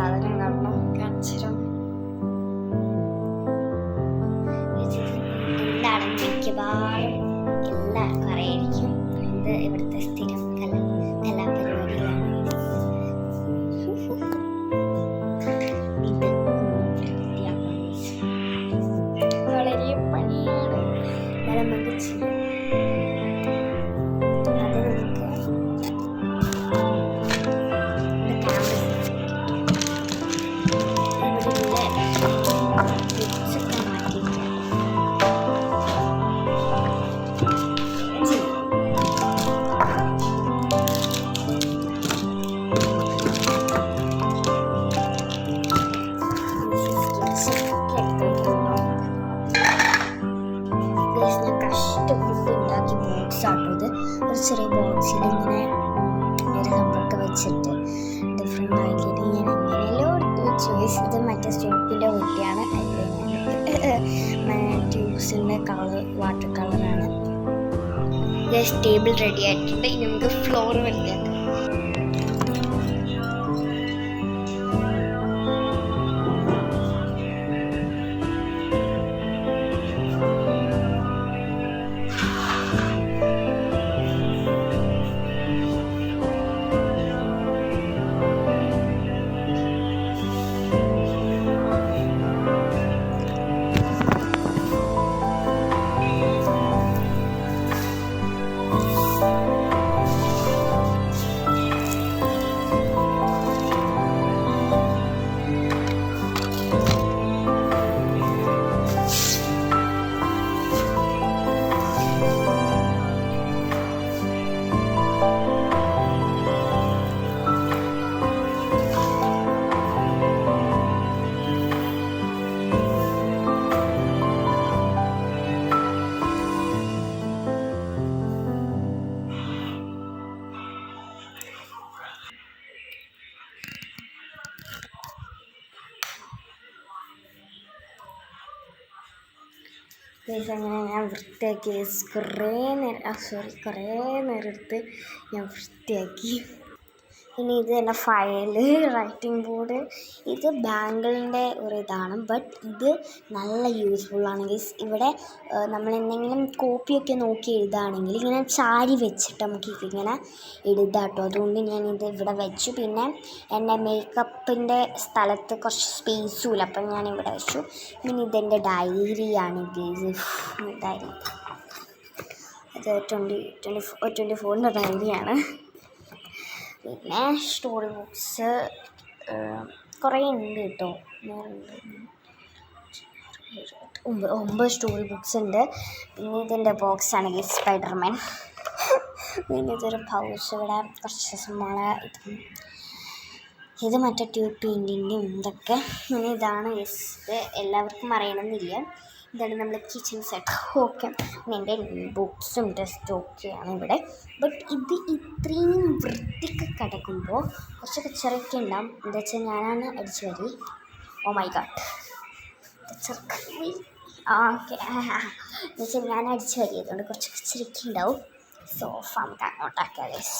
സാധനം കാണണം കാണിച്ചിരും. എന്താണെന്ന് മിക്കവാറും എല്ലാവർക്കും അറിയായിരിക്കും. ഇത് ഇവിടുത്തെ സ്ഥിരം കലാപരിപാടികളാണ്. വളരെ പണിയാണ്. നമുക്ക് ചെയ്യാം. ഒരു ചെറിയ ബോക്സിൽ ഇങ്ങനെ ഒരു നമ്പറൊക്കെ വെച്ചിട്ട് ഡിഫറെൻ്റ് ആക്കിയിട്ട് ഞാൻ എങ്ങനെയല്ലോ ചോയ്സ്. ഇത് മറ്റേ സ്റ്റോപ്പിൻ്റെ കുട്ടിയാണ്. ട്യൂബ്സിൻ്റെ കളർ വാട്ടർ കളറാണ്. ടേബിൾ റെഡി ആയിട്ടുണ്ട്. ഇനി നമുക്ക് ഫ്ലോർ വരയ്ക്കാം. അങ്ങനെ ഞാൻ വൃത്തിയാക്കി. കുറേ നേരം എടുത്ത് ഞാൻ വൃത്തിയാക്കി. ഇനി ഇത് തന്നെ ഫയല്, റൈറ്റിംഗ് ബോർഡ്. ഇത് ബാങ്കിളിൻ്റെ ഒരു ഇതാണ്. ബട്ട് ഇത് നല്ല യൂസ്ഫുള്ളാണ് ഗൈസ്. ഇവിടെ നമ്മൾ എന്തെങ്കിലും കോപ്പിയൊക്കെ നോക്കി എഴുതുകയാണെങ്കിൽ ഇങ്ങനെ ചാരി വെച്ചിട്ട് നമുക്ക് ഇതിങ്ങനെ എഴുതാം കേട്ടോ. അതുകൊണ്ട് ഞാനിത് ഇവിടെ വെച്ചു. പിന്നെ എൻ്റെ മേക്കപ്പിൻ്റെ സ്ഥലത്ത് കുറച്ച് സ്പേസും ഇല്ല, അപ്പം ഞാനിവിടെ വെച്ചു. പിന്നെ ഇതെൻ്റെ ഡയറിയാണ് ഗൈസ്. ഡയറി അത് 24 ഡയറിയാണ്. പിന്നെ സ്റ്റോറി ബുക്സ് കുറേ ഉണ്ട് കേട്ടോ. 9 സ്റ്റോറി ബുക്സ് ഉണ്ട്. പിന്നെ ഇതിൻ്റെ ബോക്സാണ് ഗൈസ്, സ്പൈഡർമാൻ. പിന്നെ ഇതൊരു പൗച്ച്. ഇവിടെ കുറച്ച് സ്മോള ഇത് മറ്റേ ട്യൂബ് പെയിൻറ്റിൻ്റെയും ഇതൊക്കെ. പിന്നെ ഇതാണ് ഗൈസ്. ഇത് എല്ലാവർക്കും അറിയണമെന്നില്ല. ഇതാണ് നമ്മുടെ കിച്ചൺ സെറ്റ്. ഓക്കെ, എൻ്റെ ബുക്സും ടെസ്റ്റും ഒക്കെയാണ് ഇവിടെ. ബട്ട് ഇത് ഇത്രയും വൃത്തിക്ക് കിടക്കുമ്പോൾ കുറച്ച് കച്ചറയൊക്കെ ഉണ്ടാവും. എന്താ വെച്ചാൽ ഞാനാണ് അടിച്ചു വരി. ഓ മൈ ഗോഡ്, ഓക്കെ എന്ന് വെച്ചാൽ ഞാൻ അടിച്ചു വരി. അതുകൊണ്ട് കുറച്ച് കച്ചറയൊക്കെ ഉണ്ടാവും. സോഫ നമുക്ക് അങ്ങോട്ടാക്കാം ഗൈസ്.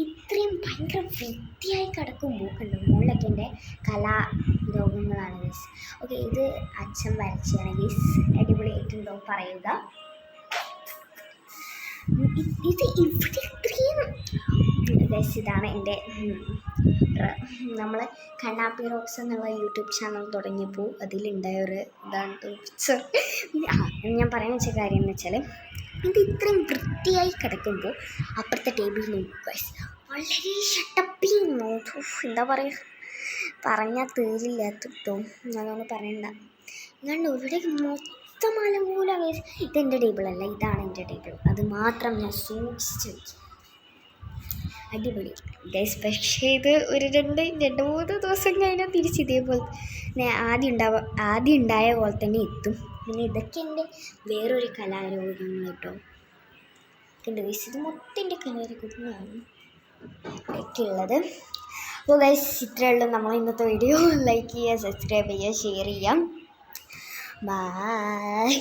ഇത്രയും ഭയങ്കര വൃത്തിയായി കിടക്കുമ്പോൾ കണ്ടു മുകളിലൊക്കെ എൻ്റെ കലാരോഗങ്ങളാണ് ഗൈസ്. ഓക്കെ, ഇത് അച്ഛൻ വരച്ചാണ് ഗൈസ്. അടിപൊളിയായിട്ടുണ്ടോ പറയുക. ഇത് ഇവിടെ ഇത്രയും ഗൈസ്. ഇതാണ് എൻ്റെ നമ്മൾ കണ്ണാപ്പി റോക്സ് എന്നുള്ള യൂട്യൂബ് ചാനൽ തുടങ്ങിയപ്പോൾ അതിലുണ്ടായൊരു ഇതാണ് പിക്ചർ. ഞാൻ പറയാൻ വെച്ച കാര്യം എന്ന് വെച്ചാൽ ഇത് ഇത്രയും വൃത്തിയായി കിടക്കുമ്പോൾ അപ്പുറത്തെ ടേബിൾ നോക്കുക ഗൈസ്. വളരെ ഷട്ടപ്പിങ് എന്താ പറയുക, പറഞ്ഞാൽ തീരില്ലാത്തിട്ടോ. അതൊന്നും പറയണ്ട. ഞാൻ ഇവിടെ മൊത്തം അലങ്കൂല ഗൈസ്. ഇതെൻ്റെ ടേബിളല്ല, ഇതാണ് എൻ്റെ ടേബിൾ. അത് മാത്രം ഞാൻ സൂക്ഷിച്ച് വയ്ക്കും. അടിപൊളി ഗൈസ്. പക്ഷേ ഇത് ഒരു 2-3 ദിവസം കഴിഞ്ഞാൽ തിരിച്ച് ഇതേപോലെ ആദ്യം ഉണ്ടായ പോലെ തന്നെ എത്തും. പിന്നെ ഇതൊക്കെ എൻ്റെ വേറൊരു കലാരോഗങ്ങൾ കേട്ടോ. ഉണ്ട് ഗൈസ്, ഇത് മൊത്തം എൻ്റെ കലാരോഗങ്ങളാണ് ഒക്കെ ഉള്ളത്. അപ്പോൾ ഗൈസ് ഇത്രയേ ഉള്ളൂ നമ്മൾ ഇന്നത്തെ വീഡിയോ. ലൈക്ക് ചെയ്യുക, സബ്സ്ക്രൈബ് ചെയ്യുക, ഷെയർ ചെയ്യാം. ബൈ.